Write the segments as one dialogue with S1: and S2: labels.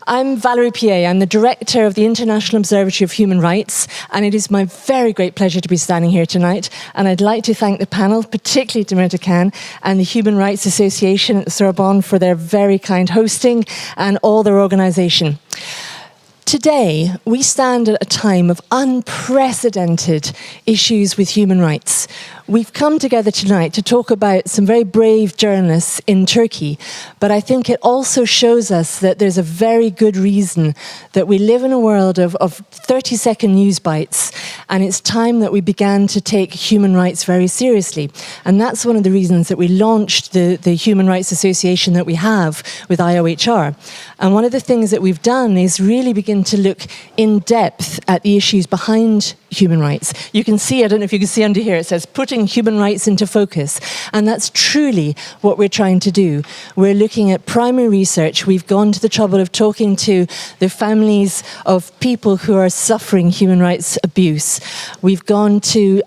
S1: I'm Valerie Piet. I'm the director of the International Observatory of Human Rights, and it is my very great pleasure to be standing here tonight. And I'd like to thank the panel, particularly to Muratcan and the Human Rights Association at the Sorbonne for their very kind hosting and all their organisation. Today, we stand at a time of unprecedented issues with human rights. We've come together tonight to talk about some very brave journalists in Turkey, but I think it also shows us that there's a very good reason that we live in a world of 30-second news bites, and it's time that we began to take human rights very seriously. And that's one of the reasons that we launched the Human Rights Association that we have with IOHR. And one of the things that we've done is really begin to look in depth at the issues behind human rights. You can see, I don't know if you can see under here, it says putting human rights into focus. And that's truly what we're trying to do. We're looking at primary research. We've gone to the trouble of talking to the families of people who are suffering human rights abuse. We've gone to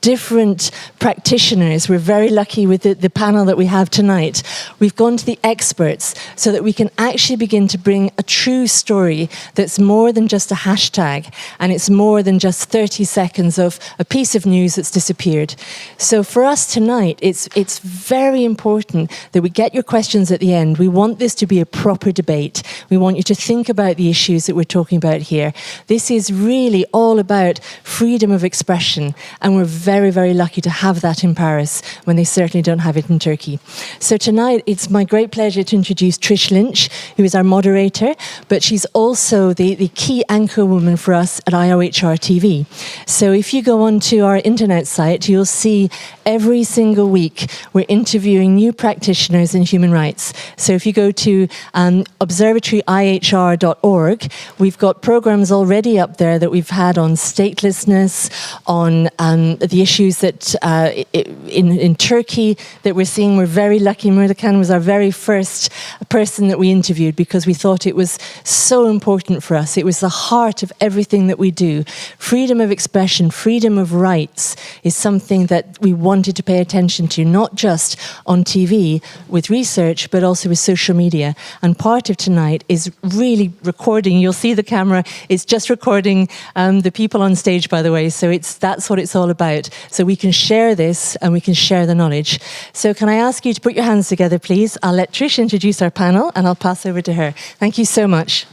S1: different practitioners. We're very lucky with the panel that we have tonight. We've gone to the experts so that we can actually begin to bring a true story that's more than just a hashtag, and it's more than just 30 seconds of a piece of news that's disappeared. So for us tonight, it's very important that we get your questions at the end. We want this to be a proper debate. We want you to think about the issues that we're talking about here. This is really all about freedom of expression, and we're very, very lucky to have that in Paris when they certainly don't have it in Turkey. So tonight, it's my great pleasure to introduce Trish Lynch, who is our moderator, but she's also the key anchor woman for us at IOHR TV. So if you go onto our internet site, you'll see every single week we're interviewing new practitioners in human rights. So if you go to observatoryihr.org, we've got programs already up there that we've had on statelessness, on the issues that in Turkey that we're seeing. We're very lucky. Muratcan was our very first person that we interviewed because we thought it was so important for us. It was the heart of everything that we do. Freedom of expression, freedom of rights is something that we wanted to pay attention to, not just on TV with research, but also with social media. And part of tonight is really recording. You'll see the camera. It's just recording the people on stage, by the way. So that's what it's all about. So we can share this and we can share the knowledge. So can I ask you to put your hands together, please? I'll let Trish introduce our panel and I'll pass over to her. Thank you so much.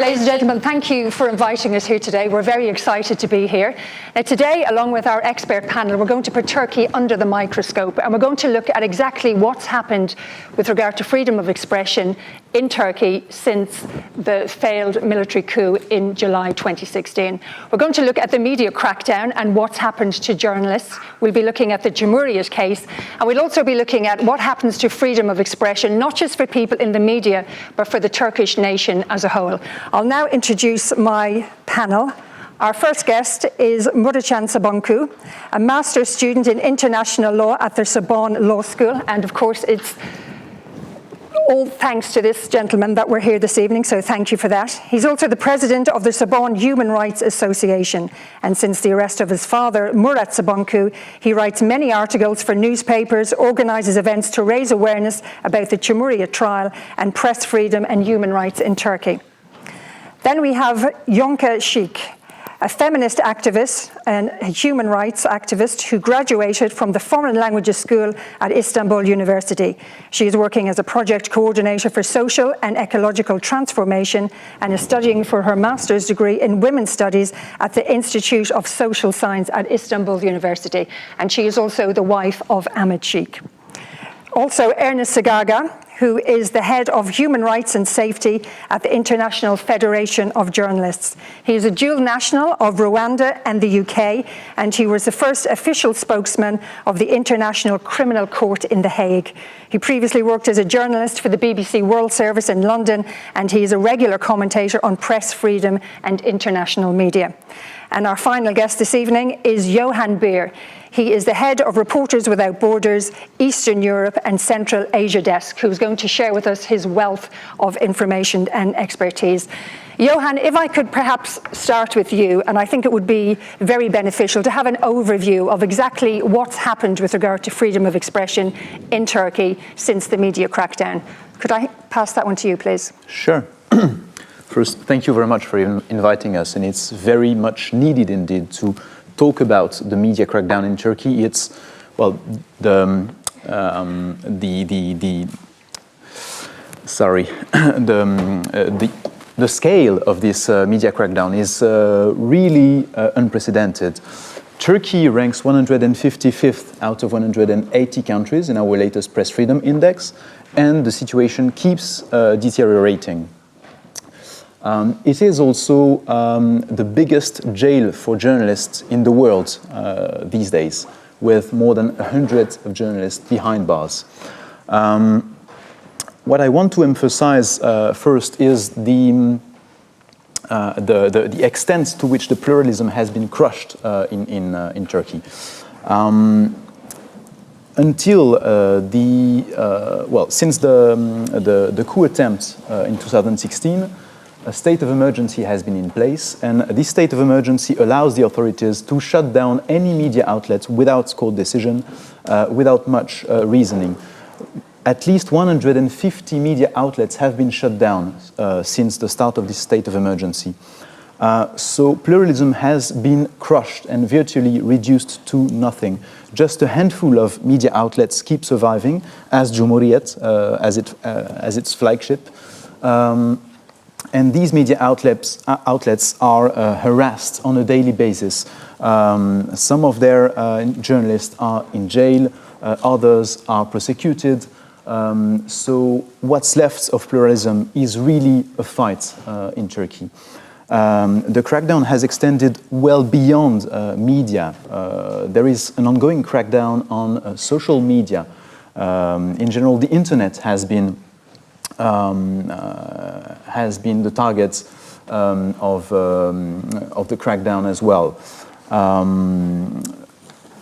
S2: Ladies and gentlemen, thank you for inviting us here today. We're very excited to be here. Now, today, along with our expert panel, we're going to put Turkey under the microscope, and we're going to look at exactly what's happened with regard to freedom of expression in Turkey since the failed military coup in July 2016. We're going to look at the media crackdown and what's happened to journalists. We'll be looking at the Cumhuriyet case, and we'll also be looking at what happens to freedom of expression, not just for people in the media, but for the Turkish nation as a whole. I'll now introduce my panel. Our first guest is Muratcan Sabuncu, a master's student in international law at the Sorbonne Law School, and of course it's all thanks to this gentleman that we're here this evening, so thank you for that. He's also the president of the Sorbonne Human Rights Association, and since the arrest of his father, Murat Sabuncu, he writes many articles for newspapers, organises events to raise awareness about the Cumhuriyet trial and press freedom and human rights in Turkey. Then we have Yonca Şik, a feminist activist and a human rights activist who graduated from the Foreign Languages School at Istanbul University. She is working as a project coordinator for social and ecological transformation and is studying for her master's degree in women's studies at the Institute of Social Science at Istanbul University. And she is also the wife of Ahmet Sik. Also, Ernest Sagaga, who is the head of human rights and safety at the International Federation of Journalists. He is a dual national of Rwanda and the UK, and he was the first official spokesman of the International Criminal Court in The Hague. He previously worked as a journalist for the BBC World Service in London, and he is a regular commentator on press freedom and international media. And our final guest this evening is Johann Bihr. He is the head of Reporters Without Borders, Eastern Europe and Central Asia Desk, who's going to share with us his wealth of information and expertise. Johann, if I could perhaps start with you, and I think it would be very beneficial to have an overview of exactly what's happened with regard to freedom of expression in Turkey since the media crackdown. Could I pass that one to you, please?
S3: Sure. First, thank you very much for inviting us, and it's very much needed indeed to talk about the media crackdown in Turkey. It's, well, the scale of this media crackdown is really unprecedented. Turkey ranks 155th out of 180 countries in our latest press freedom index, and the situation keeps deteriorating. It is also the biggest jail for journalists in the world these days, with more than 100 of journalists behind bars. What I want to emphasize first is the extent to which the pluralism has been crushed in Turkey. Until since the coup attempt in 2016, a state of emergency has been in place, and this state of emergency allows the authorities to shut down any media outlets without court decision, without much reasoning. At least 150 media outlets have been shut down since the start of this state of emergency. So pluralism has been crushed and virtually reduced to nothing. Just a handful of media outlets keep surviving, as Cumhuriyet, as its flagship. And these media outlets are harassed on a daily basis. Some of their journalists are in jail, others are prosecuted. So what's left of pluralism is really a fight in Turkey. The crackdown has extended well beyond media. There is an ongoing crackdown on social media. In general, the internet has been the target of the crackdown as well.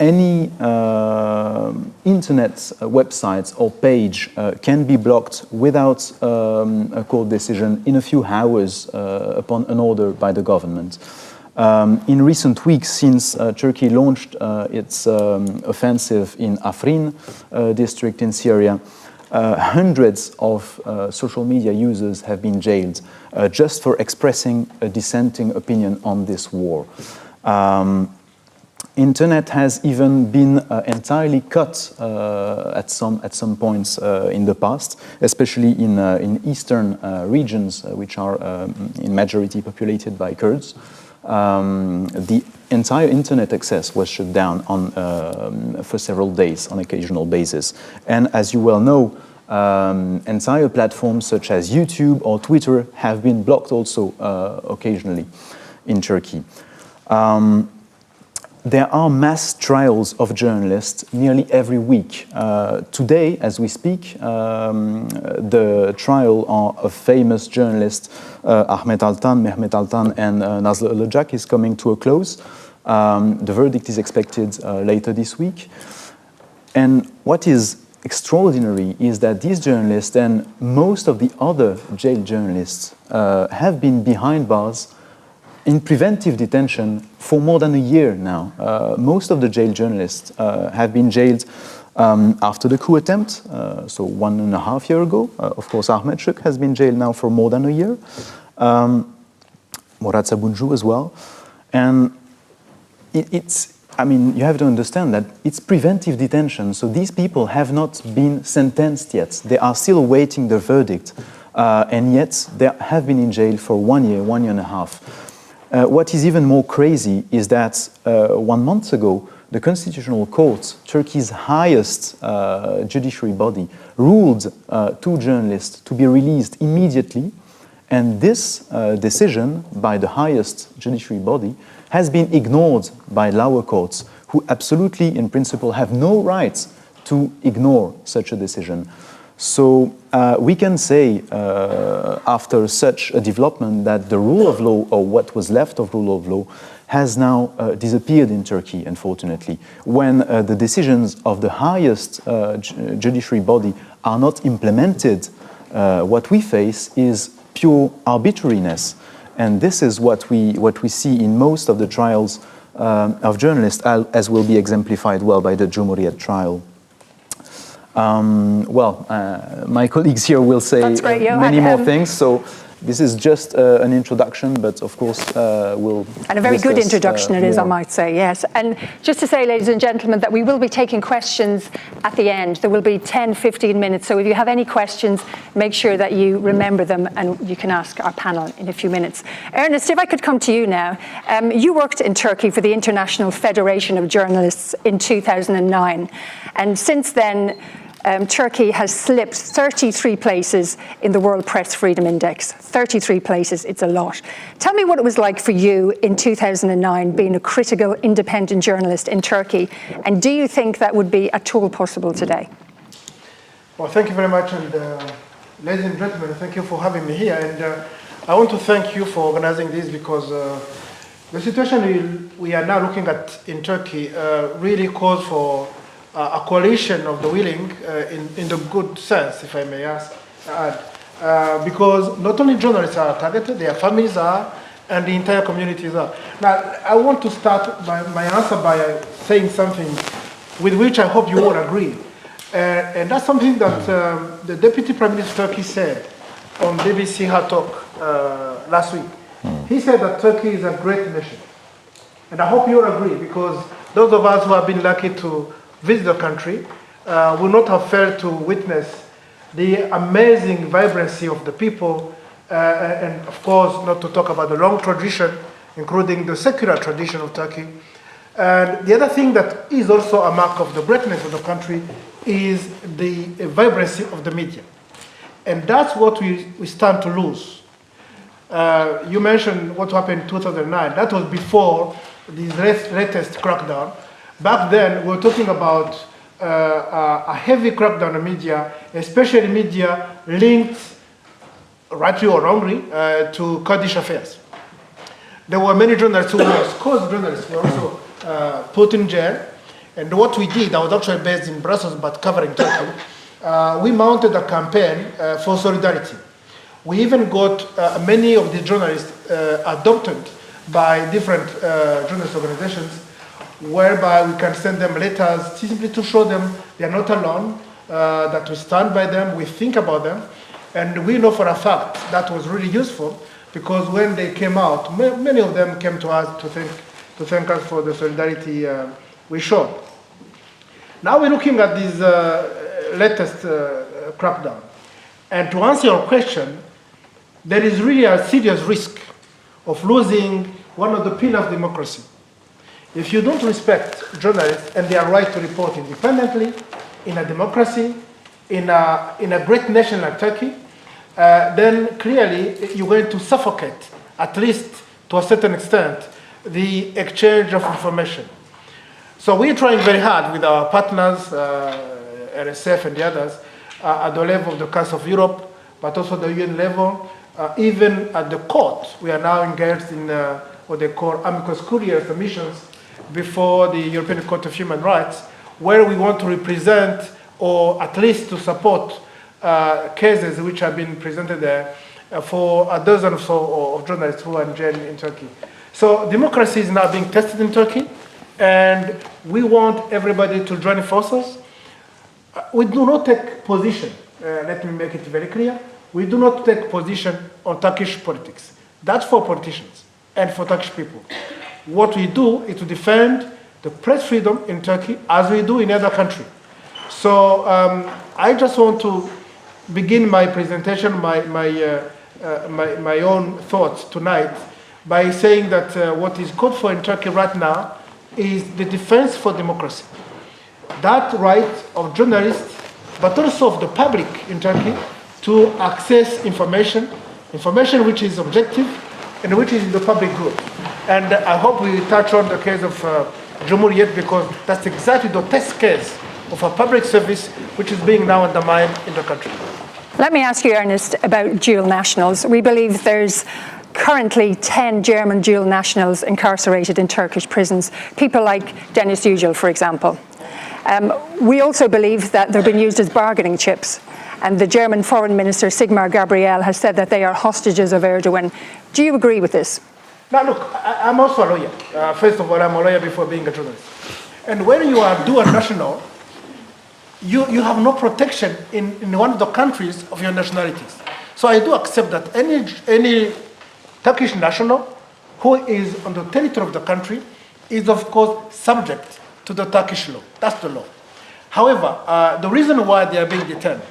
S3: Any internet website or page can be blocked without a court decision in a few hours upon an order by the government. In recent weeks, since Turkey launched its offensive in Afrin district in Syria, hundreds of social media users have been jailed just for expressing a dissenting opinion on this war. Internet has even been entirely cut at some points in the past, especially in eastern regions, which are in majority populated by Kurds. The entire internet access was shut down for several days on occasional basis. And as you well know, entire platforms such as YouTube or Twitter have been blocked also occasionally in Turkey. There are mass trials of journalists nearly every week. Today, as we speak, the trial of famous journalists Ahmet Altan, Mehmet Altan and Nazlı Ilıcak is coming to a close. The verdict is expected later this week. And what is extraordinary is that these journalists and most of the other jailed journalists have been behind bars in preventive detention for more than a year now. Most of the jailed journalists have been jailed after the coup attempt, so 1.5 years ago. Of course, Ahmet Sik has been jailed now for more than a year. Murat Sabuncu as well. And I mean, you have to understand that it's preventive detention, so these people have not been sentenced yet. They are still awaiting the verdict, and yet they have been in jail for 1 year, 1.5 years. What is even more crazy is that 1 month ago, the Constitutional Court, Turkey's highest judiciary body, ruled 2 journalists to be released immediately. And this decision by the highest judiciary body has been ignored by lower courts, who absolutely, in principle, have no right to ignore such a decision. So we can say, after such a development, that the rule of law, or what was left of rule of law, has now disappeared in Turkey, unfortunately. When the decisions of the highest judiciary body are not implemented, what we face is pure arbitrariness. And this is what we see in most of the trials of journalists, as will be exemplified well by the Cumhuriyet trial. My colleagues here will say many more things, so this is just an introduction, but of course we'll...
S2: And a very good introduction it is, I might say, yes. And just to say, ladies and gentlemen, that we will be taking questions at the end. There will be 10, 15 minutes, so if you have any questions, make sure that you remember them and you can ask our panel in a few minutes. Ernest, if I could come to you now. You worked in Turkey for the International Federation of Journalists in 2009, and since then, Turkey has slipped 33 places in the World Press Freedom Index. 33 places, it's a lot. Tell me what it was like for you in 2009 being a critical, independent journalist in Turkey, and do you think that would be at all possible today?
S4: Well, thank you very much, and ladies and gentlemen, thank you for having me here. And I want to thank you for organizing this, because the situation we are now looking at in Turkey really calls for a coalition of the willing, in the good sense, if I may add, because not only journalists are targeted, their families are, and the entire communities are. Now, I want to start my answer by saying something with which I hope you all agree. And that's something that the Deputy Prime Minister of Turkey said on BBC Her Talk last week. He said that Turkey is a great nation. And I hope you all agree, because those of us who have been lucky to visit the country will not have failed to witness the amazing vibrancy of the people, and of course not to talk about the long tradition, including the secular tradition of Turkey. And the other thing that is also a mark of the greatness of the country is the vibrancy of the media. And that's what we stand to lose. You mentioned what happened in 2009. That was before the latest crackdown. Back then, we were talking about a heavy crackdown on media, especially media linked, rightly or wrongly, to Kurdish affairs. There were many journalists who were cause journalists were also put in jail. And what we did, I was actually based in Brussels, but covering Turkey, we mounted a campaign for solidarity. We even got many of the journalists adopted by different journalist organizations, whereby we can send them letters simply to show them they are not alone, that we stand by them, we think about them. And we know for a fact that was really useful, because when they came out, many of them came to us to thank us for the solidarity we showed. Now we're looking at this latest crackdown. And to answer your question, there is really a serious risk of losing one of the pillars of democracy. If you don't respect journalists and their right to report independently in a democracy, in a great nation like Turkey, then clearly you're going to suffocate, at least to a certain extent, the exchange of information. So we're trying very hard with our partners, RSF and the others, at the level of the Council of Europe, but also the UN level. Even at the court, we are now engaged in what they call amicus curiae submissions before the European Court of Human Rights, where we want to represent, or at least to support, cases which have been presented there for a dozen or so of journalists who are in jail in Turkey. So democracy is now being tested in Turkey, and we want everybody to join forces. We do not take position, let me make it very clear, we do not take position on Turkish politics. That's for politicians and for Turkish people. What we do is to defend the press freedom in Turkey as we do in other countries. So I just want to begin my presentation, my own thoughts tonight by saying that what is called for in Turkey right now is the defense for democracy. That right of journalists, but also of the public in Turkey, to access information which is objective and which is in the public good. And I hope we touch on the case of Cumhuriyet, because that's exactly the test case of a public service which is being now undermined in the country.
S2: Let me ask you, Ernest, about dual nationals. We believe there's currently 10 German dual nationals incarcerated in Turkish prisons, people like Dennis Yücel, for example. We also believe that they're being used as bargaining chips. And the German Foreign Minister, Sigmar Gabriel, has said that they are hostages of Erdogan. Do you agree with this?
S4: Now, look, I'm also a lawyer. First of all, I'm a lawyer before being a journalist. And when you are dual national, you have no protection in one of the countries of your nationalities. So I do accept that any Turkish national who is on the territory of the country is, of course, subject to the Turkish law. That's the law. However, the reason why they are being detained,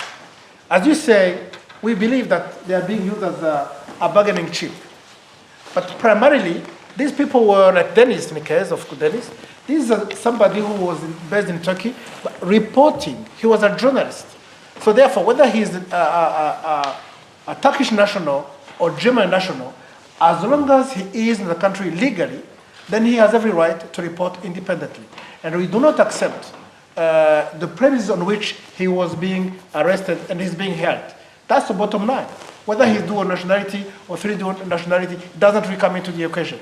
S4: as you say, we believe that they are being used as a bargaining chip. But primarily, these people were like Dennis, in the case of Dennis. This is somebody who was based in Turkey, reporting. He was a journalist. So therefore, whether he is a Turkish national or German national, as long as he is in the country legally, then he has every right to report independently. And we do not accept the premise on which he was being arrested and is being held. That's the bottom line. Whether he's dual nationality or three dual nationality doesn't really come into the equation.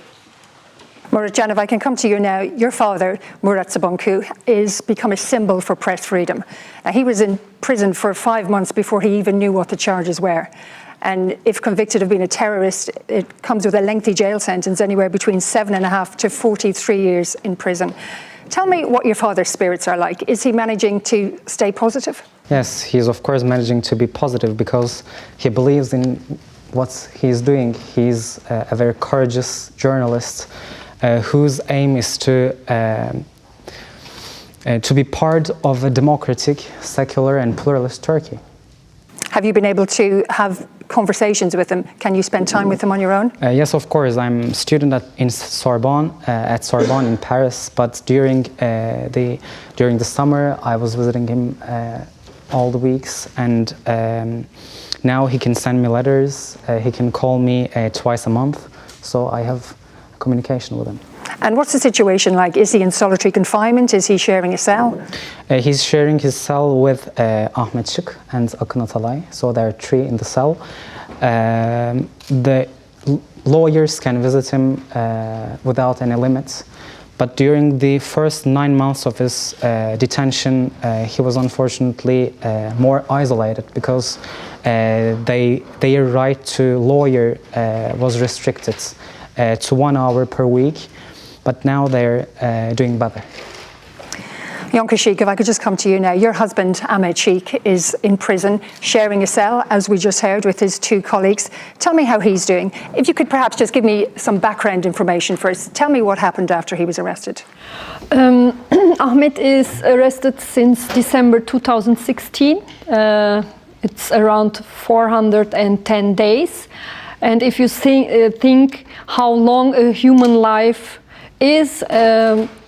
S2: Muratcan, if I can come to you now, your father, Murat Sabuncu, is become a symbol for press freedom. Now, he was in prison for 5 months before he even knew what the charges were. And if convicted of being a terrorist, it comes with a lengthy jail sentence, anywhere between 7.5 to 43 years in prison. Tell me what your father's spirits are like. Is he managing to stay positive?
S5: Yes, he's of course managing to be positive because he believes in what he's doing. He's a very courageous journalist whose aim is to be part of a democratic, secular and pluralist Turkey.
S2: Have you been able to have conversations with him? Can you spend time with him on your own?
S5: Yes, of course. I'm a student at Sorbonne in Paris, but during the summer I was visiting him all the weeks, and now he can send me letters, he can call me twice a month, so I have communication with him.
S2: And what's the situation like? Is he in solitary confinement? Is he sharing a cell?
S5: He's sharing his cell with Ahmet Sik and Akın Atalay, so there are 3 in the cell. The lawyers can visit him without any limits, but during the first 9 months of his detention, he was unfortunately more isolated because their right to lawyer was restricted to 1 hour per week. But now they're doing better.
S2: Yonca Şik, if I could just come to you now. Your husband, Ahmet Sik, is in prison, sharing a cell, as we just heard, with his 2 colleagues. Tell me how he's doing. If you could perhaps just give me some background information first. Tell me what happened after he was arrested.
S6: Ahmet is arrested since December 2016. It's around 410 days. And if you think how long a human life is,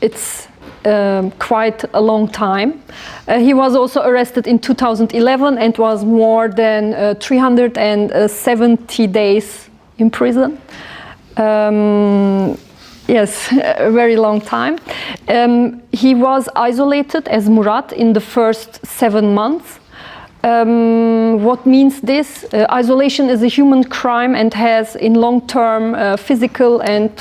S6: it's quite a long time. He was also arrested in 2011 and was more than 370 days in prison. Yes, a very long time. He was isolated as Murat in the first 7 months. What means this? Isolation is a human crime and has in long-term physical and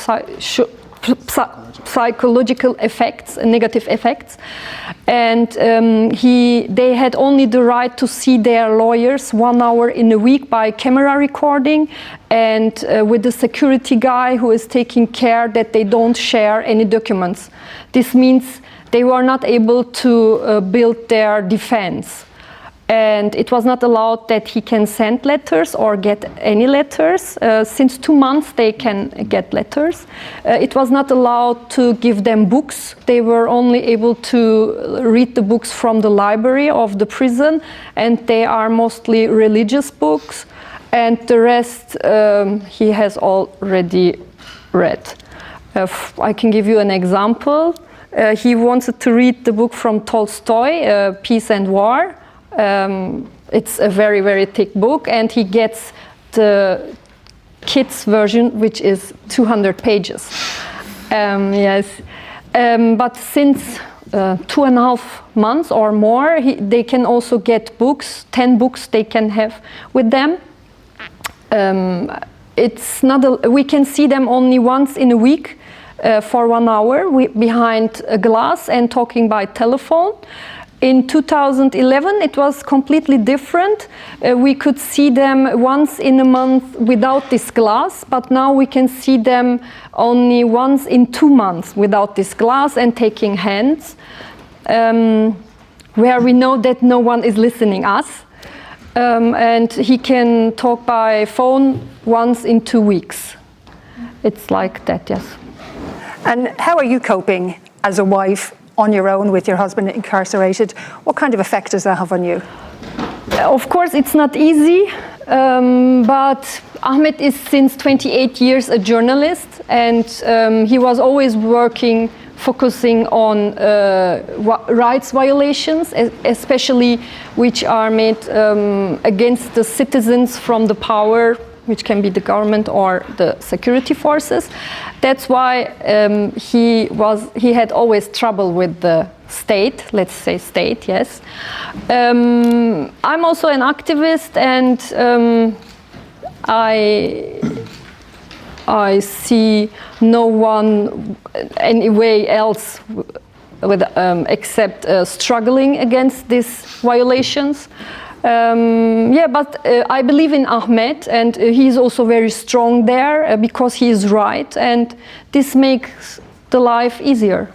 S6: psychological effects, negative effects. And they had only the right to see their lawyers 1 hour in a week by camera recording, and with the security guy who is taking care that they don't share any documents. This means they were not able to build their defense. And it was not allowed that he can send letters or get any letters. Since 2 months they can get letters. It was not allowed to give them books. They were only able to read the books from the library of the prison, and they are mostly religious books, and the rest he has already read. I can give you an example. He wanted to read the book from Tolstoy, Peace and War. It's a very, very thick book, and he gets the kids version, which is 200 pages. Yes, but since 2.5 months or more, they can also get books, 10 books they can have with them. it's not. We can see them only once in a week for 1 hour behind a glass and talking by telephone. In 2011, it was completely different. We could see them once in a month without this glass, but now we can see them only once in 2 months without this glass and taking hands, where we know that no one is listening us. And he can talk by phone once in 2 weeks. It's like that, yes.
S2: And how are you coping as a wife on your own with your husband incarcerated? What kind of effect does that have on you?
S6: Of course, it's not easy, but Ahmet is since 28 years a journalist, and he was always working, focusing on rights violations, especially which are made against the citizens from the power, which can be the government or the security forces. That's why he had always trouble with the state, let's say state, yes. I'm also an activist, and I see no one any way else with, except struggling against these violations. But I believe in Ahmet, and he's also very strong there because he is right, and this makes the life easier.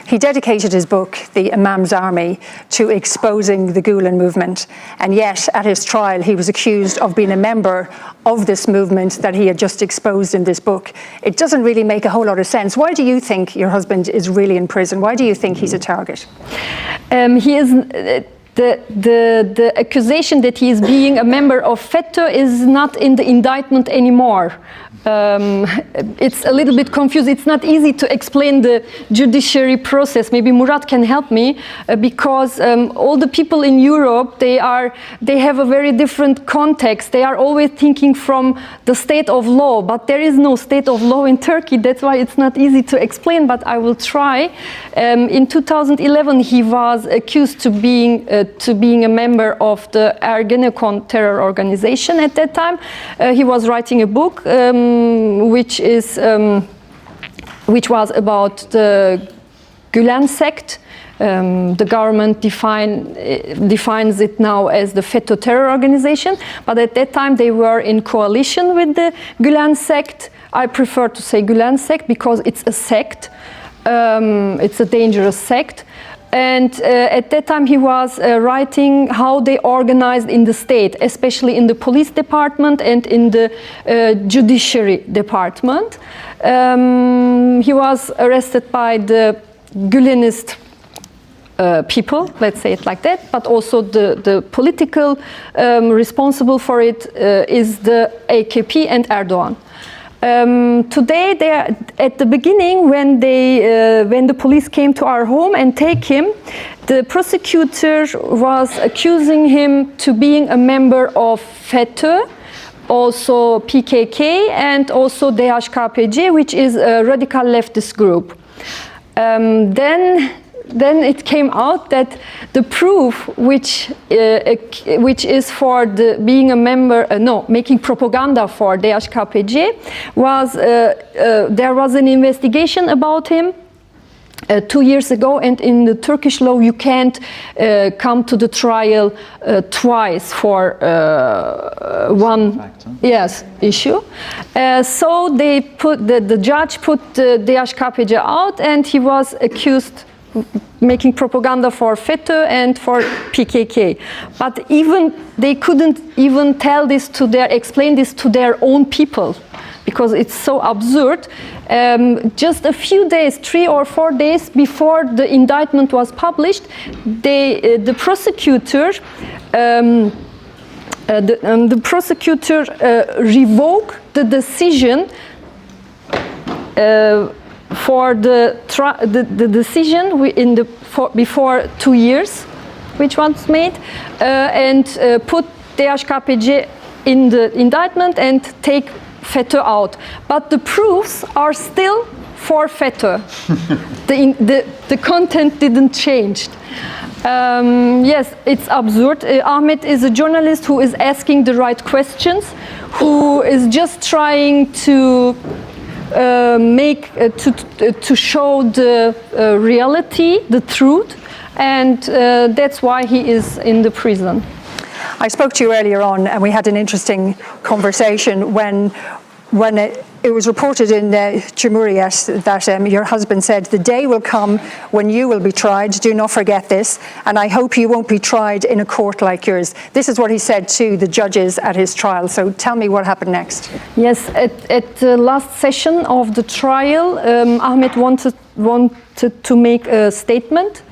S2: He dedicated his book, The Imams Army, to exposing the Gulen movement, and yet at his trial he was accused of being a member of this movement that he had just exposed in this book. It doesn't really make a whole lot of sense. Why do you think your husband is really in prison? Why do you think he's a target?
S6: He is... The accusation that he is being a member of FETÖ is not in the indictment anymore. It's a little bit confused. It's not easy to explain the judiciary process. Maybe Murat can help me, because all the people in Europe, they have a very different context. They are always thinking from the state of law, but there is no state of law in Turkey. That's why it's not easy to explain, but I will try. In 2011, he was accused to being a member of the Ergenekon terror organization at that time. He was writing a book which was about the Gülen sect. The government defines it now as the FETÖ terror organization, but at that time they were in coalition with the Gülen sect. I prefer to say Gülen sect because it's a sect. It's a dangerous sect. And at that time he was writing how they organized in the state, especially in the police department and in the judiciary department. He was arrested by the Gülenist people, let's say it like that, but also the political responsible for it is the AKP and Erdogan. Today, they are, at the beginning, when the police came to our home and take him, the prosecutor was accusing him to being a member of FETÖ, also PKK, and also DHKPC, which is a radical leftist group. Then it came out that the proof which is for being a member, making propaganda for DHKPC was there was an investigation about him 2 years ago, and in the Turkish law you can't come to the trial twice for one issue. So they the judge put DHKPC out, and he was accused making propaganda for FETÖ and for PKK. But even they couldn't even explain this to their own people, because it's so absurd. Just a few days, 3 or 4 days before the indictment was published, the prosecutor revoked the decision for the decision before 2 years, which was made, and put DHKPC in the indictment and take FETÖ out. But the proofs are still forfeiture. The content didn't change. Yes, it's absurd. Ahmet is a journalist who is asking the right questions, who is just trying to to show the reality, the truth, and that's why he is in the prison.
S2: I spoke to you earlier on, and we had an interesting conversation when it was reported in Cumhuriyet that your husband said, "The day will come when you will be tried. Do not forget this, and I hope you won't be tried in a court like yours." This is what he said to the judges at his trial. So tell me what happened next.
S6: Yes, at the last session of the trial, Ahmet wanted to make a statement.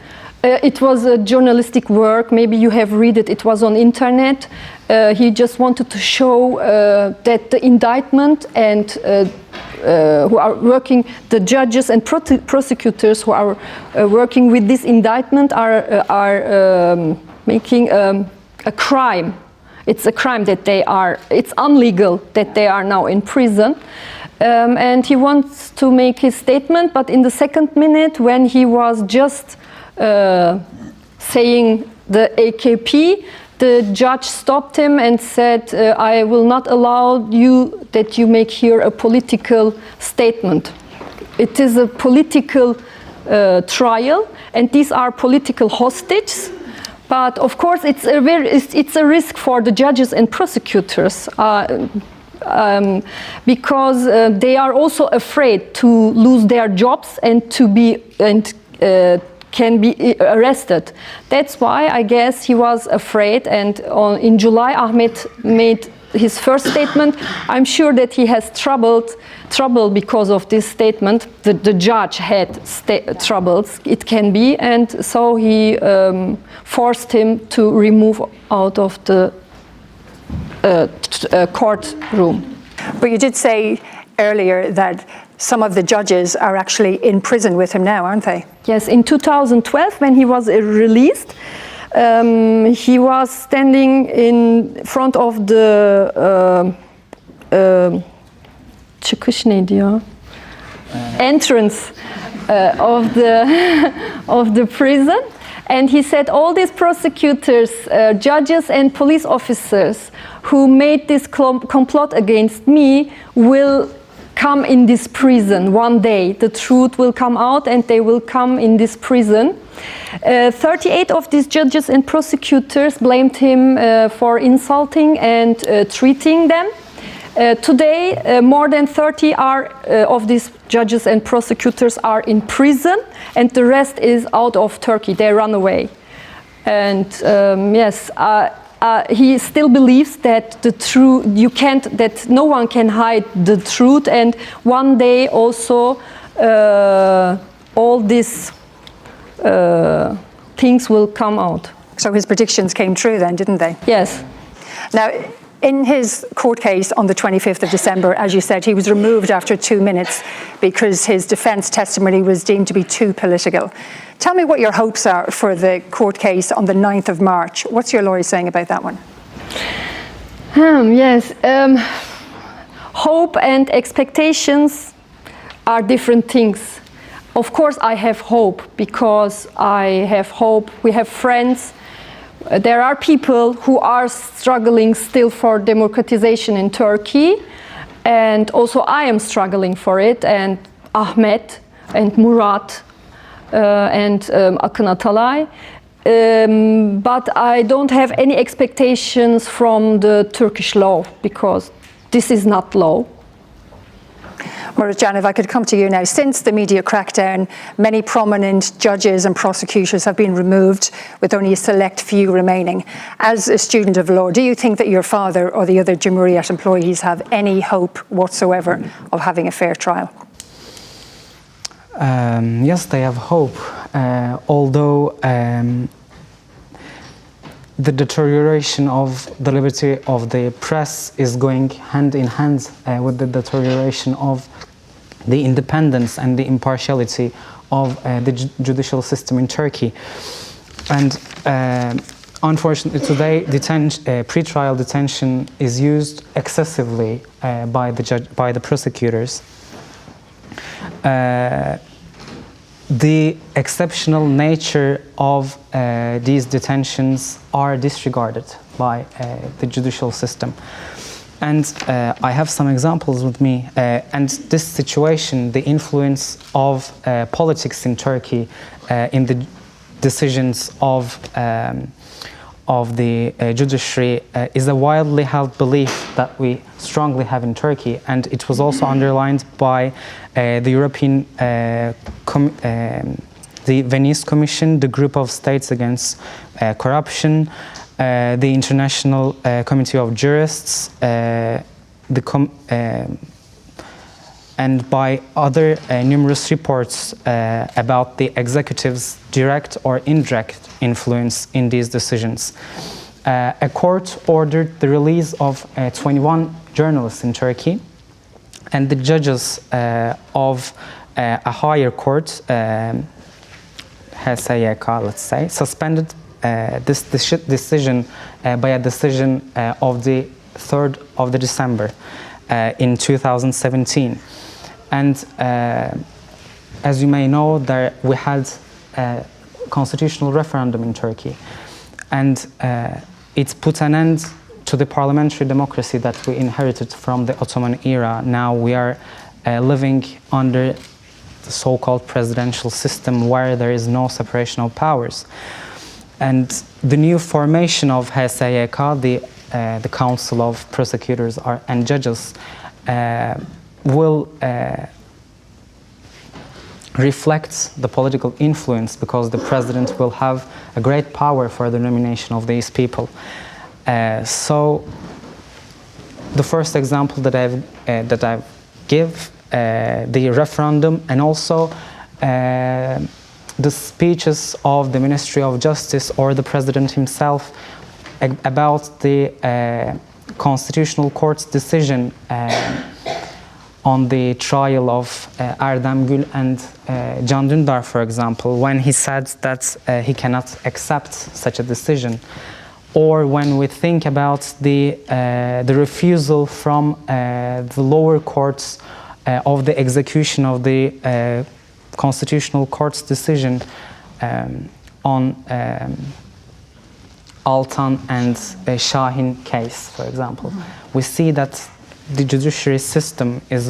S6: It was a journalistic work. Maybe you have read it. It was on internet. He just wanted to show that the indictment and who are working, the judges and prosecutors who are working with this indictment are making a crime. It's a crime that it's illegal that they are now in prison. And he wants to make his statement, but in the second minute when he was just saying the AKP, the judge stopped him and said, "I will not allow you that you make here a political statement. It is a political trial, and these are political hostages. But of course, it's a risk for the judges and prosecutors." Because they are also afraid to lose their jobs and can be arrested. That's why I guess he was afraid, and in July Ahmet made his first statement. I'm sure that he has trouble because of this statement. The judge had troubles, it can be, and so he forced him to remove out of the courtroom.
S2: But you did say earlier that some of the judges are actually in prison with him now, aren't they?
S6: Yes, in 2012 when he was released, he was standing in front of the çıkış neydi ya? Entrance of the prison, and he said all these prosecutors, judges and police officers who made this complot against me will come in this prison one day. The truth will come out and they will come in this prison. 38 of these judges and prosecutors blamed him for insulting and treating them. Today, more than 30 of these judges and prosecutors are in prison, and the rest is out of Turkey. They run away. And yes, he still believes that that no one can hide the truth, and one day also all these things will come out.
S2: So his predictions came true then, didn't they?
S6: Yes.
S2: Now, in his court case on the 25th of December, as you said, he was removed after 2 minutes because his defence testimony was deemed to be too political. Tell me what your hopes are for the court case on the 9th of March. What's your lawyer saying about that one?
S6: Yes. Hope and expectations are different things. Of course, I have hope because I have hope. We have friends. There are people who are struggling still for democratization in Turkey, and also I am struggling for it, and Ahmet and Murat and Akın Atalay. But I don't have any expectations from the Turkish law because this is not law.
S2: Muratcan, if I could come to you now. Since the media crackdown, many prominent judges and prosecutors have been removed, with only a select few remaining. As a student of law, do you think that your father or the other Cumhuriyet employees have any hope whatsoever of having a fair trial?
S5: Yes, they have hope, although the deterioration of the liberty of the press is going hand in hand with the deterioration of the independence and the impartiality of the judicial system in Turkey. And unfortunately today, pre-trial detention is used excessively by the prosecutors. the exceptional nature of these detentions are disregarded by the judicial system. And I have some examples with me. And this situation, the influence of politics in Turkey in the decisions of the judiciary is a widely held belief that we strongly have in Turkey, and it was also underlined by the European the Venice Commission, the Group of States Against Corruption, the International Committee of Jurists, and by other numerous reports about the executive's direct or indirect influence in these decisions. A court ordered the release of 21 journalists in Turkey, and the judges of a higher court, HSYK, let's say, suspended this decision by a decision of the 3rd of December in 2017. And as you may know, we had a constitutional referendum in Turkey, and it put an end to the parliamentary democracy that we inherited from the Ottoman era. Now we are living under the so-called presidential system where there is no separation of powers. And the new formation of HSYK, the Council of Prosecutors and Judges, will reflect the political influence, because the president will have a great power for the nomination of these people. So the first example that I give, the referendum, and also the speeches of the Ministry of Justice or the president himself about the Constitutional Court's decision on the trial of Erdem Gül and Can Dündar, for example, when he said that he cannot accept such a decision. Or when we think about the refusal from the lower courts of the execution of the Constitutional Court's decision on Altan and Şahin case, for example. We see that the judiciary system is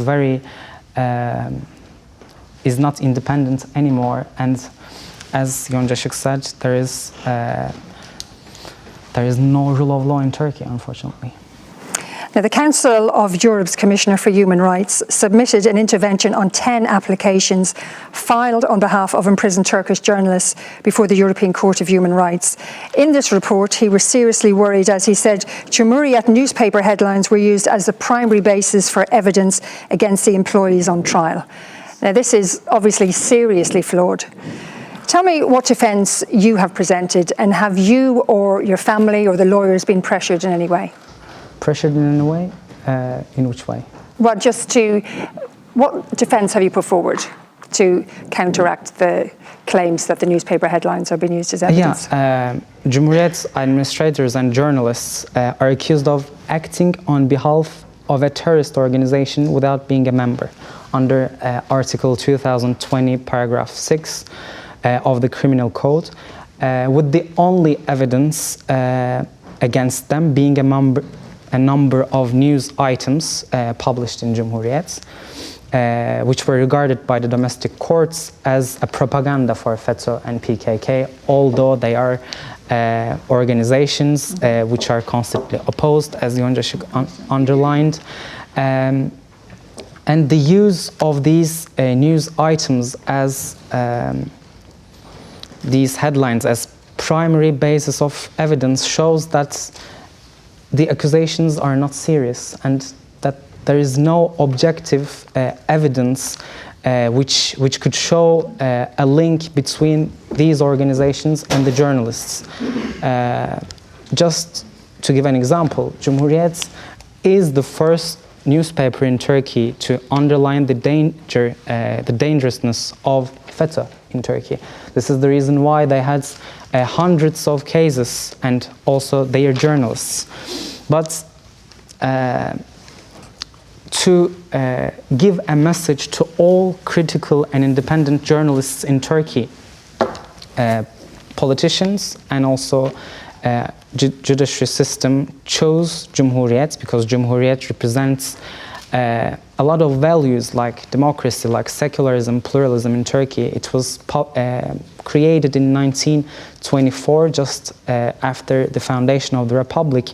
S5: is not independent anymore, and as Yonca Şik said, there is no rule of law in Turkey, unfortunately.
S2: Now, the Council of Europe's Commissioner for Human Rights submitted an intervention on 10 applications filed on behalf of imprisoned Turkish journalists before the European Court of Human Rights. In this report, he was seriously worried, as he said, Cumhuriyet newspaper headlines were used as the primary basis for evidence against the employees on trial. Now, this is obviously seriously flawed. Tell me what defence you have presented, and have you or your family or the lawyers been pressured in any way?
S5: Pressured in any way? In which way?
S2: Well, what defence have you put forward to counteract the claims that the newspaper headlines are being used as evidence?
S5: Cumhuriyet administrators and journalists are accused of acting on behalf of a terrorist organization without being a member, under Article 2020, paragraph 6 of the Criminal Code, with the only evidence against them being a number of news items published in Cumhuriyet, which were regarded by the domestic courts as a propaganda for FETÖ and PKK, although they are organizations which are constantly opposed, as Yonca Şik underlined. And the use of these news items as these headlines as primary basis of evidence shows that the accusations are not serious, and that there is no objective evidence which could show a link between these organizations and the journalists. Just to give an example, Cumhuriyet is the first newspaper in Turkey to underline the dangerousness of FETÖ in Turkey. This is the reason why they had hundreds of cases, and also their journalists. But to give a message to all critical and independent journalists in Turkey, politicians and also judiciary system chose Cumhuriyet because Cumhuriyet represents a lot of values like democracy, like secularism, pluralism in Turkey. It was created in 1924, just after the foundation of the Republic.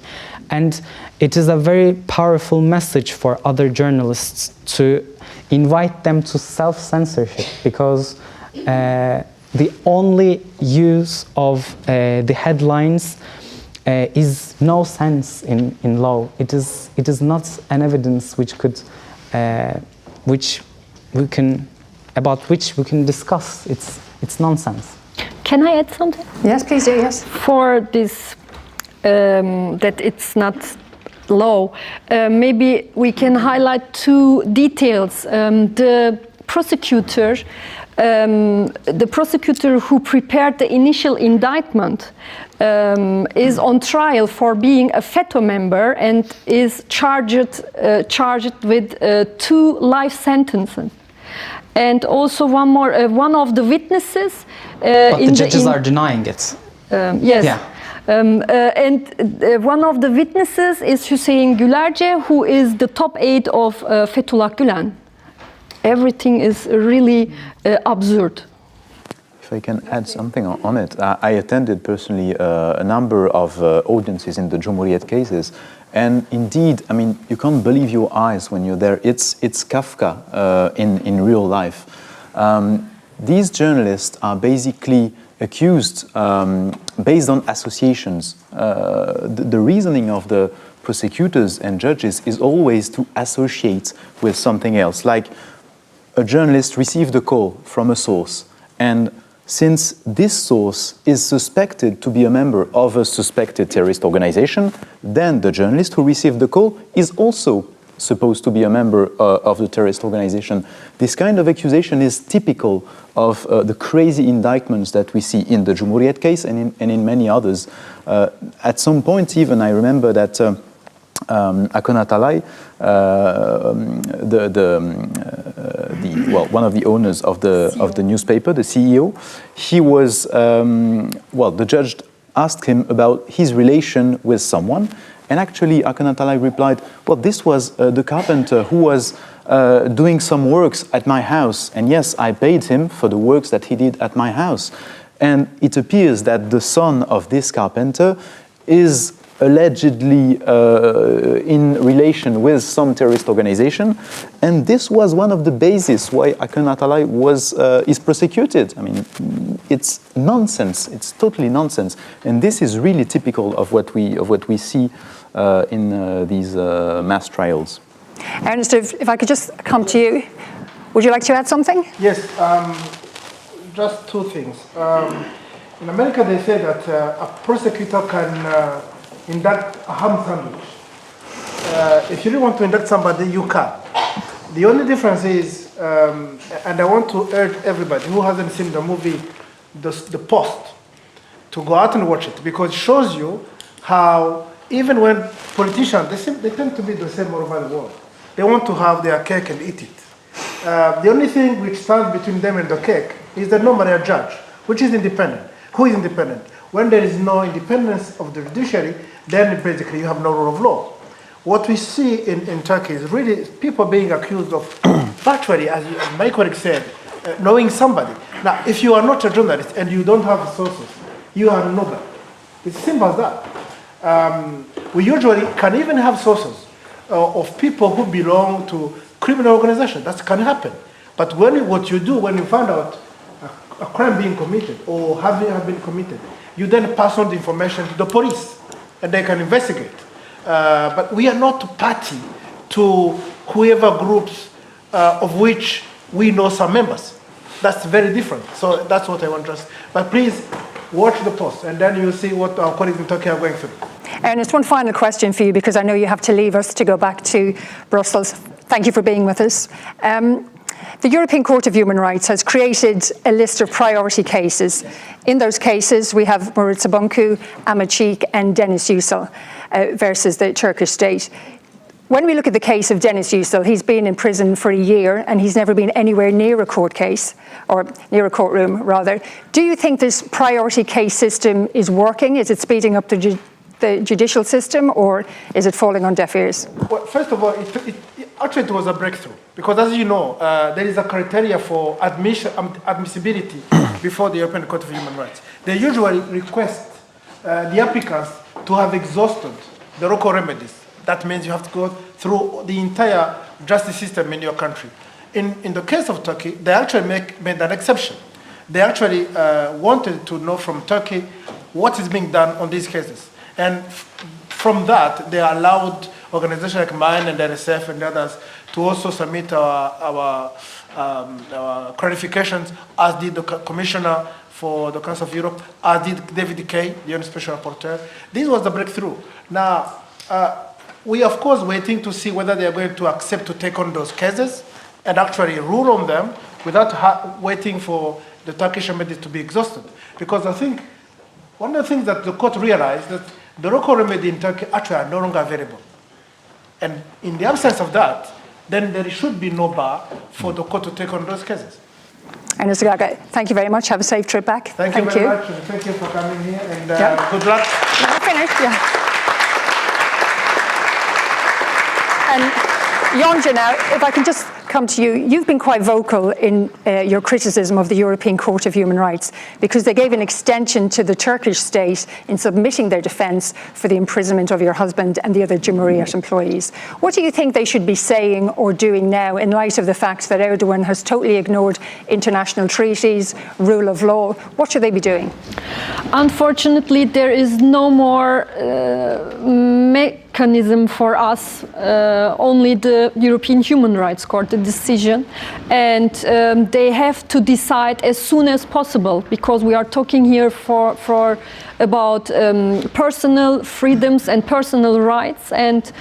S5: And it is a very powerful message for other journalists to invite them to self-censorship, because the only use of the headlines is no sense in law. It is not an evidence which could about which we can discuss. It's nonsense.
S6: Can I add something?
S2: Yes, please do, yes.
S6: For this, that it's not law, maybe we can highlight two details. The prosecutor who prepared the initial indictment is on trial for being a FETÖ member and is charged with 2 life sentences. And also one more, one of the witnesses.
S5: But the judges are denying it.
S6: Yes.
S5: Yeah.
S6: And one of the witnesses is Hüseyin Gülerce, who is the top aide of Fethullah Gülen. Everything is really absurd.
S3: If I can add something on it, I attended personally a number of audiences in the Cumhuriyet cases, and indeed, I mean, you can't believe your eyes when you're there. It's Kafka in real life. These journalists are basically accused based on associations. The reasoning of the prosecutors and judges is always to associate with something else, like a journalist received a call from a source, and since this source is suspected to be a member of a suspected terrorist organization, then the journalist who received the call is also supposed to be a member of the terrorist organization. This kind of accusation is typical of the crazy indictments that we see in the Cumhuriyet case and in many others. At some point even, I remember that Akın Atalay, one of the owners of the newspaper, the CEO, he was the judge asked him about his relation with someone, and actually Akın Atalay replied, well, this was the carpenter who was doing some works at my house, and yes, I paid him for the works that he did at my house. And it appears that the son of this carpenter is allegedly in relation with some terrorist organization, and this was one of the bases why Akın Atalay is prosecuted. I mean, it's nonsense. It's totally nonsense, and this is really typical of what we see in these mass trials.
S2: Ernest, if I could just come to you, would you like to add something?
S4: Yes, just 2 things. In America, they say that a prosecutor can induct a ham sandwich. If you really want to induct somebody, you can. The only difference is, and I want to urge everybody who hasn't seen the movie, The Post, to go out and watch it, because it shows you how even when politicians, they tend to be the same all over the world. They want to have their cake and eat it. The only thing which stands between them and the cake is the normally a judge, which is independent. Who is independent? When there is no independence of the judiciary, then basically you have no rule of law. What we see in Turkey is really people being accused of virtually, as my colleague said, knowing somebody. Now, if you are not a journalist and you don't have sources, you are nobody. It's simple as that. We usually can even have sources of people who belong to criminal organizations. That can happen. But what you do when you find out a crime being committed or have been committed, you then pass on the information to the police, and they can investigate. But we are not party to whoever groups of which we know some members. That's very different. So that's what I want to stress. But please watch The Post, and then you'll see what our colleagues in Turkey are going through.
S2: Ernest, one final question for you, because I know you have to leave us to go back to Brussels. Thank you for being with us. The European Court of Human Rights has created a list of priority cases. In those cases, we have Murat Sabuncu, Ahmet Sik, and Deniz Yücel versus the Turkish state. when we look at the case of Deniz Yücel, he's been in prison for a year and he's never been anywhere near a court case, or near a courtroom rather. Do you think this priority case system is working? Is it speeding up the judicial system, or is it falling on deaf ears?
S4: Well, first of all, actually it was a breakthrough, because as you know, there is a criteria for admissibility before the European Court of Human Rights. They usually request the applicants to have exhausted the local remedies. That means you have to go through the entire justice system in your country. In the case of Turkey, they actually made an exception. They actually wanted to know from Turkey what is being done on these cases. And from that, they allowed organizations like mine and NSF and others to also submit our clarifications, as did the Commissioner for the Council of Europe, as did David Kay, the UN Special Rapporteur. This was the breakthrough. Now, we of course waiting to see whether they are going to accept to take on those cases and actually rule on them without waiting for the Turkish remedies to be exhausted. Because I think one of the things that the court realized that the local remedy in Turkey actually are no longer available. And in the absence of that, then there should be no bar for the court to take on those cases.
S2: Ernest Sagaga, thank you very much. Have a safe trip back.
S4: Thank you very much. And thank you for coming here. And good luck.
S2: We're finished, yeah. And Yonca, now, if I can just come to you, you've been quite vocal in your criticism of the European Court of Human Rights, because they gave an extension to the Turkish state in submitting their defence for the imprisonment of your husband and the other Cumhuriyet employees. What do you think they should be saying or doing now in light of the fact that Erdogan has totally ignored international treaties, rule of law? What should they be doing?
S6: Unfortunately, there is no more mechanism for us, only the European Human Rights Court, the decision, and they have to decide as soon as possible, because we are talking here for about personal freedoms and personal rights, and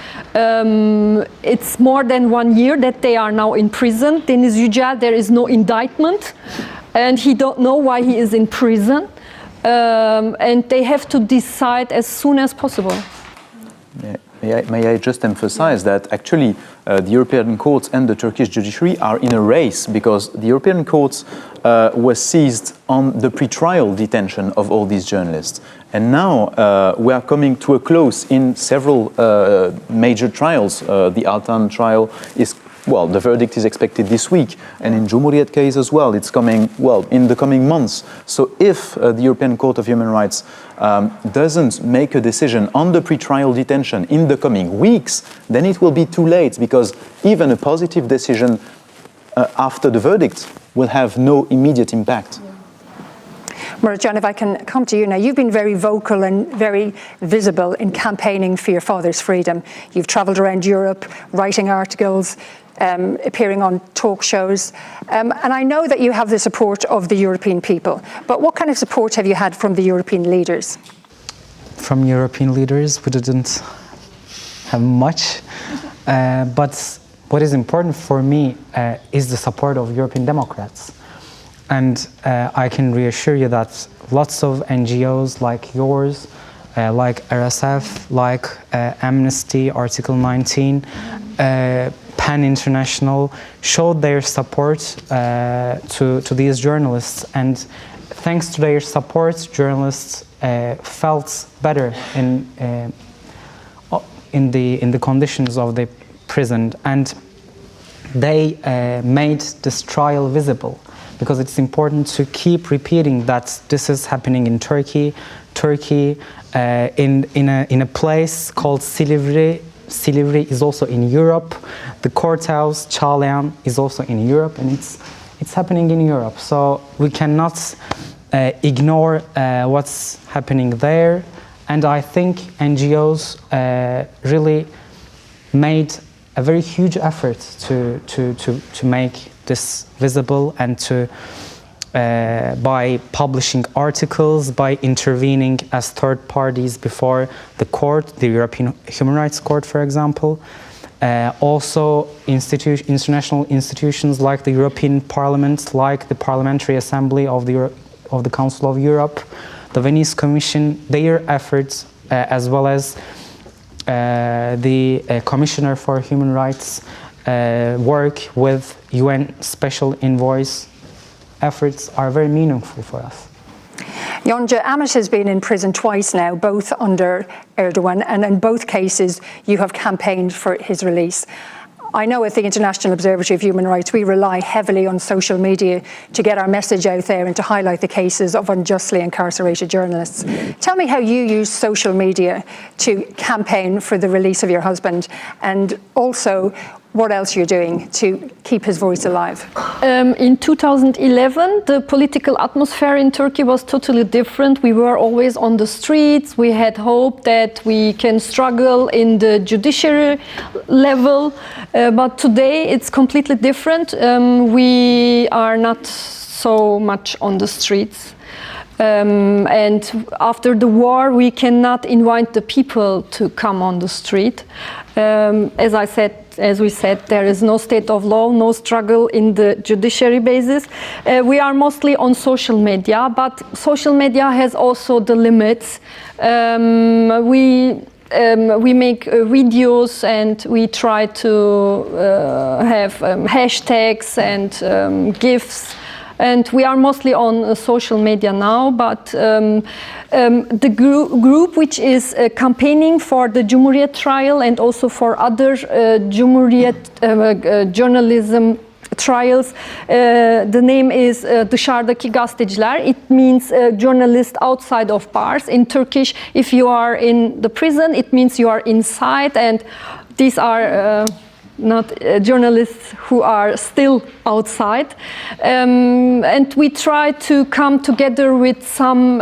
S6: it's more than 1 year that they are now in prison. Deniz Yücel, there is no indictment, and he don't know why he is in prison, and they have to decide as soon as possible.
S3: May I just emphasize that actually the European courts and the Turkish judiciary are in a race, because the European courts were seized on the pre-trial detention of all these journalists. And now we are coming to a close in several major trials. The Altan trial is, well, the verdict is expected this week, and in Cumhuriyet case as well, it's coming, well, in the coming months. So if the European Court of Human Rights doesn't make a decision on the pre-trial detention in the coming weeks, then it will be too late, because even a positive decision after the verdict will have no immediate impact.
S2: Muratcan, if I can come to you now, you've been very vocal and very visible in campaigning for your father's freedom. You've travelled around Europe, writing articles, appearing on talk shows, and I know that you have the support of the European people, but what kind of support have you had from the European leaders?
S5: From European leaders, we didn't have much, but what is important for me is the support of European Democrats. And I can reassure you that lots of NGOs like yours, like RSF, like Amnesty, Article 19, PEN International, showed their support to these journalists. And thanks to their support, journalists felt better in the conditions of the prison. And they made this trial visible, because it's important to keep repeating that this is happening in Turkey. Turkey, in a place called Silivri. Silivri is also in Europe. The courthouse, Çağlayan, is also in Europe, and it's happening in Europe. So we cannot ignore what's happening there. And I think NGOs really made a very huge effort to make this visible, and to by publishing articles, by intervening as third parties before the court, the European Human Rights Court, for example. Also international institutions like the European Parliament, like the Parliamentary Assembly of the Council of Europe, the Venice Commission, their efforts, as well as the Commissioner for Human Rights work with UN Special Envoys efforts are very meaningful for us.
S2: Yonca, Ahmet has been in prison twice now, both under Erdogan, and in both cases you have campaigned for his release. I know at the International Observatory of Human Rights we rely heavily on social media to get our message out there and to highlight the cases of unjustly incarcerated journalists. Tell me how you use social media to campaign for the release of your husband, and also what else you're doing to keep his voice alive.
S6: In 2011, the political atmosphere in Turkey was totally different. We were always on the streets. We had hope that we can struggle in the judiciary level. But today it's completely different. We are not so much on the streets. And after the war, we cannot invite the people to come on the street. As we said, there is no state of law, no struggle in the judiciary basis. We are mostly on social media, but social media has also the limits. We make videos and we try to have hashtags and GIFs. And we are mostly on social media now, but the group which is campaigning for the Cumhuriyet trial and also for other Cumhuriyet journalism trials, the name is Dışarıdaki Gazeteciler. It means journalist outside of bars. In Turkish, if you are in the prison, it means you are inside, and these are not journalists who are still outside. And we try to come together with some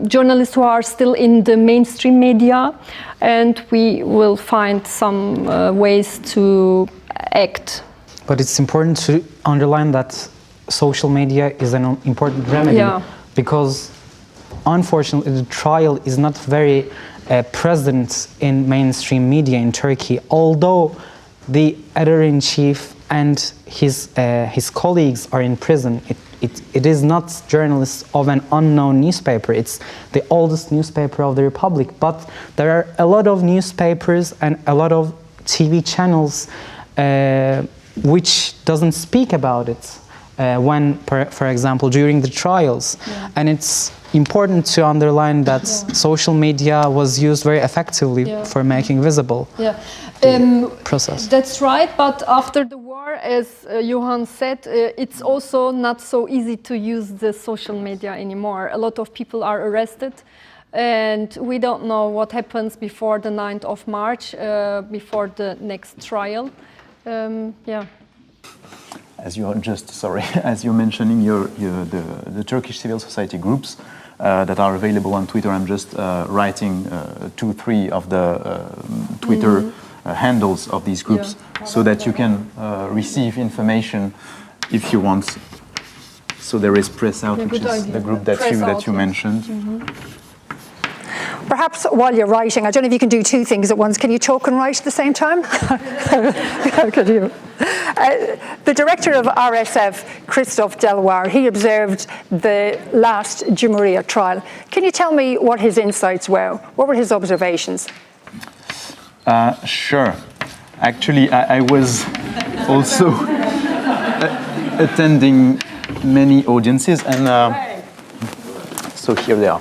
S6: journalists who are still in the mainstream media, and we will find some ways to act.
S5: But it's important to underline that social media is an important remedy, because unfortunately the trial is not very present in mainstream media in Turkey, although the editor-in-chief and his colleagues are in prison. It is not journalists of an unknown newspaper. It's the oldest newspaper of the Republic. But there are a lot of newspapers and a lot of TV channels which doesn't speak about it when, for example, during the trials. And it's important to underline that social media was used very effectively for making visible the process.
S6: That's right, but after the war, as Johann said, it's also not so easy to use the social media anymore. A lot of people are arrested, and we don't know what happens before the 9th of March, before the next trial.
S3: As you're as you're mentioning the Turkish civil society groups that are available on Twitter, I'm just writing 2-3 of the Twitter handles of these groups, so that you can receive information if you want. So there is Press Out, which is the group that you mentioned.
S2: Perhaps while you're writing, I don't know if you can do two things at once. Can you talk and write at the same time? Could you? The director of RSF, Christophe Deloire, he observed the last Cumhuriyet trial. Can you tell me what his insights were? What were his observations?
S3: Sure. Actually, I was also attending many audiences, and so here they are.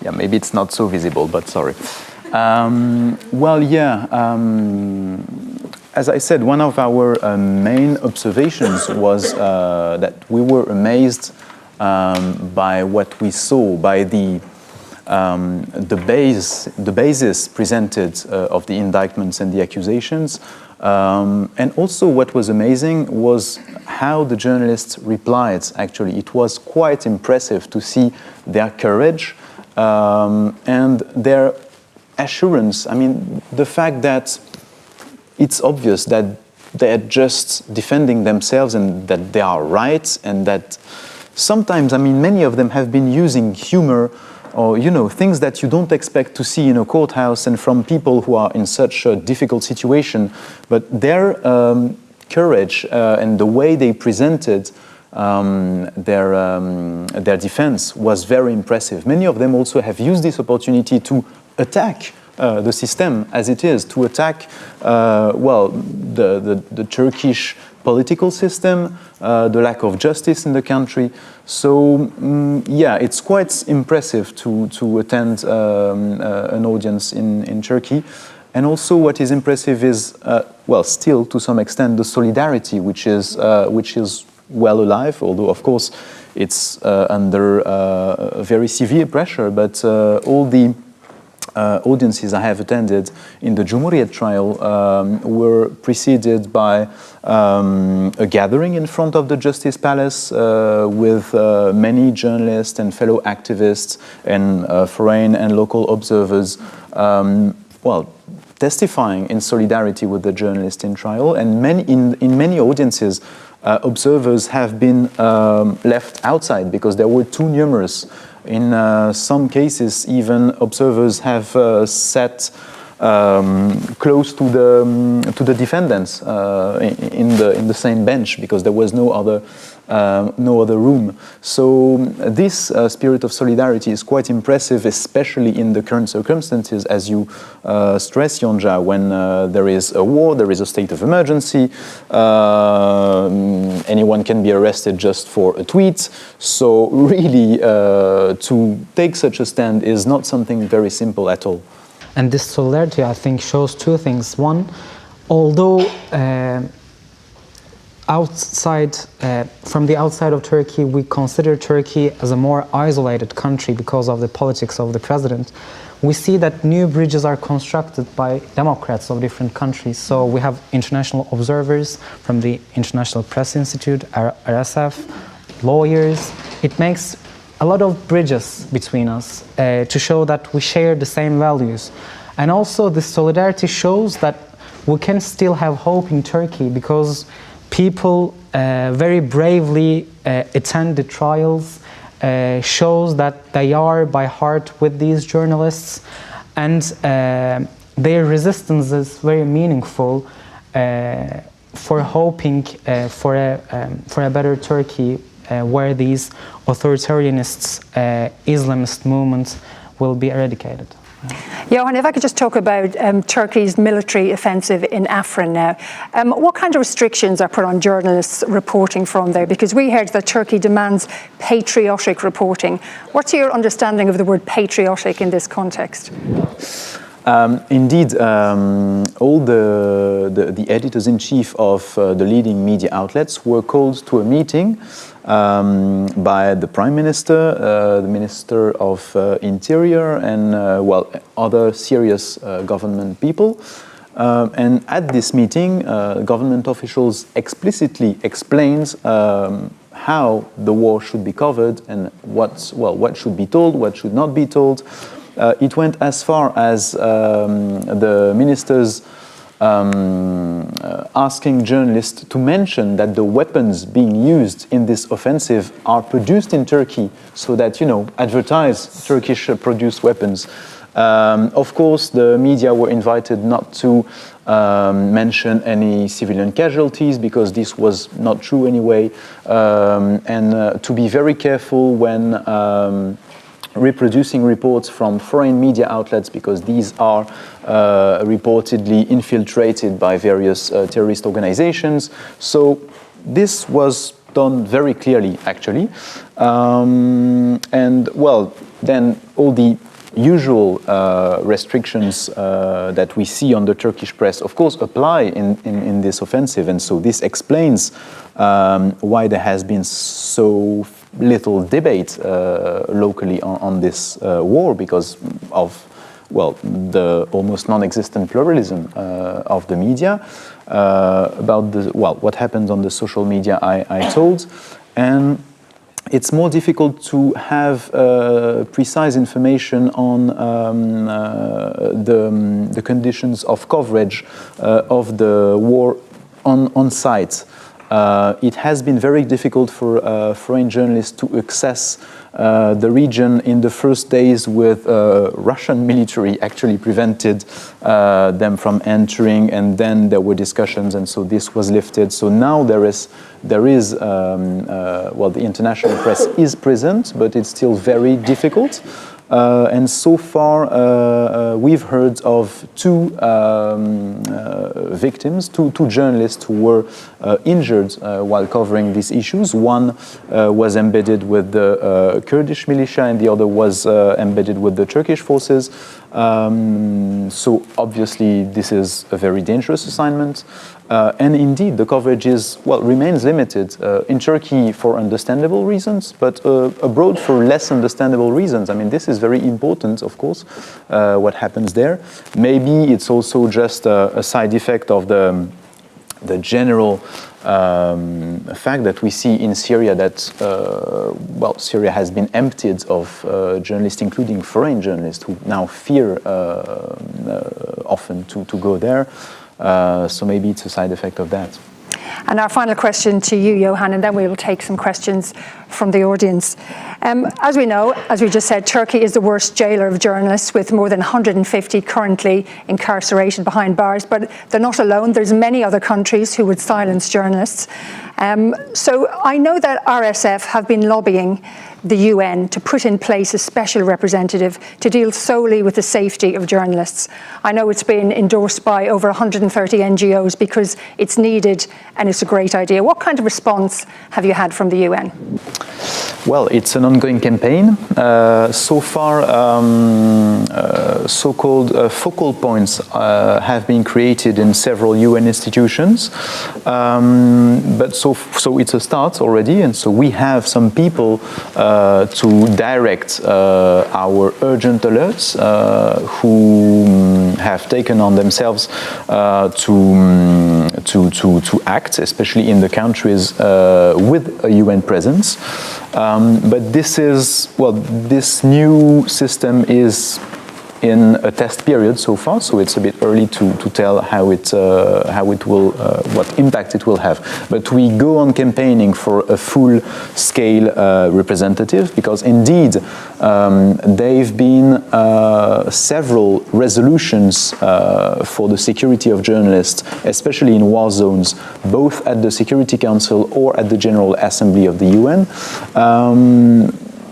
S3: Yeah, maybe it's not so visible, but sorry. As I said, one of our main observations was that we were amazed by what we saw, by the basis presented of the indictments and the accusations. And also what was amazing was how the journalists replied, actually. It was quite impressive to see their courage and their assurance. I mean, the fact that it's obvious that they're just defending themselves and that they are right, and that sometimes, I mean, many of them have been using humor or, you know, things that you don't expect to see in a courthouse and from people who are in such a difficult situation. But their courage and the way they presented their defense was very impressive. Many of them also have used this opportunity to attack the system as it is, to attack, well, the Turkish political system, the lack of justice in the country. So, yeah, it's quite impressive to attend an audience in Turkey. And also what is impressive is, well, still to some extent, the solidarity, which is well alive, although of course it's under very severe pressure, but all the audiences I have attended in the Cumhuriyet trial were preceded by a gathering in front of the Justice Palace with many journalists and fellow activists and foreign and local observers, well, testifying in solidarity with the journalists in trial. And in many audiences, observers have been left outside because they were too numerous. In some cases, even observers have sat close to the defendants in the same bench because there was no other room. So this spirit of solidarity is quite impressive, especially in the current circumstances, as you stress, Yonca, when there is a war, there is a state of emergency, anyone can be arrested just for a tweet. So really, to take such a stand is not something very simple at all.
S5: And this solidarity, I think, shows two things. One, although from the outside of Turkey, we consider Turkey as a more isolated country because of the politics of the president, we see that new bridges are constructed by Democrats of different countries. So we have international observers from the International Press Institute, RSF, lawyers. It makes a lot of bridges between us to show that we share the same values. And also this solidarity shows that we can still have hope in Turkey because people very bravely attend the trials, shows that they are by heart with these journalists, and their resistance is very meaningful for hoping for a better Turkey where these authoritarianists, Islamist movements will be eradicated.
S2: Johann, if I could just talk about Turkey's military offensive in Afrin now. What kind of restrictions are put on journalists reporting from there? Because we heard that Turkey demands patriotic reporting. What's your understanding of the word patriotic in this context?
S3: Indeed, all the editors-in-chief of the leading media outlets were called to a meeting by the Prime Minister, the Minister of Interior, and well, other serious government people. And at this meeting, government officials explicitly explains how the war should be covered and what should be told, what should not be told. It went as far as the ministers asking journalists to mention that the weapons being used in this offensive are produced in Turkey, so that, you know, advertise Turkish-produced weapons. Of course, the media were invited not to mention any civilian casualties, because this was not true anyway, and to be very careful when reproducing reports from foreign media outlets, because these are reportedly infiltrated by various terrorist organizations. So this was done very clearly, actually. And well, then all the usual restrictions that we see on the Turkish press, of course, apply in this offensive. And so this explains why there has been so little debate locally on this war, because of, well, the almost non-existent pluralism of the media. About what happened on the social media, I told. And it's more difficult to have precise information on the conditions of coverage of the war on site. It has been very difficult for foreign journalists to access the region in the first days, with Russian military actually prevented them from entering, and then there were discussions, and so this was lifted. So now there is well, the international press is present, but it's still very difficult. And so far, we've heard of two victims, two journalists who were injured while covering these issues. One was embedded with the Kurdish militia, and the other was embedded with the Turkish forces. So obviously, this is a very dangerous assignment. And indeed, the coverage remains limited in Turkey for understandable reasons, but abroad for less understandable reasons. I mean, this is very important, of course, what happens there. Maybe it's also just a side effect of the general fact that we see in Syria that, Syria has been emptied of journalists, including foreign journalists, who now fear often to go there. So maybe it's a side effect of that.
S2: And our final question to you, Johann, and then we will take some questions from the audience. As we know, as we just said, Turkey is the worst jailer of journalists, with more than 150 currently incarcerated behind bars. But they're not alone. There's many other countries who would silence journalists. So I know that RSF have been lobbying the UN to put in place a special representative to deal solely with the safety of journalists. I know it's been endorsed by over 130 NGOs because it's needed and it's a great idea. What kind of response have you had from the UN?
S3: Well, it's an ongoing campaign. So far, so-called focal points have been created in several UN institutions. But so it's a start already, and so we have some people to direct our urgent alerts who have taken on themselves to act, especially in the countries with a UN presence. But this new system is in a test period so far, so it's a bit early to tell how it will, what impact it will have. But we go on campaigning for a full-scale representative, because indeed they've been several resolutions for the security of journalists, especially in war zones, both at the Security Council or at the General Assembly of the UN.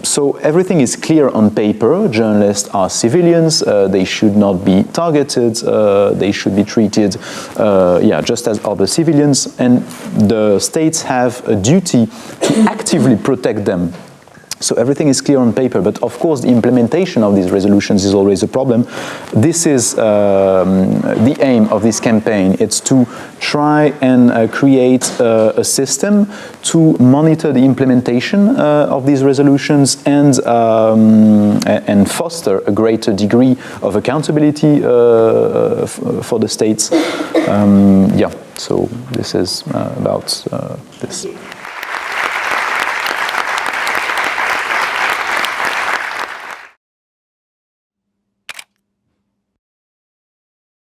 S3: So everything is clear on paper. Journalists are civilians. They should not be targeted. They should be treated, just as other civilians. And the states have a duty to actively protect them. So everything is clear on paper, but of course the implementation of these resolutions is always a problem. This is the aim of this campaign. It's to try and create a system to monitor the implementation of these resolutions and foster a greater degree of accountability for the states. So this is about this.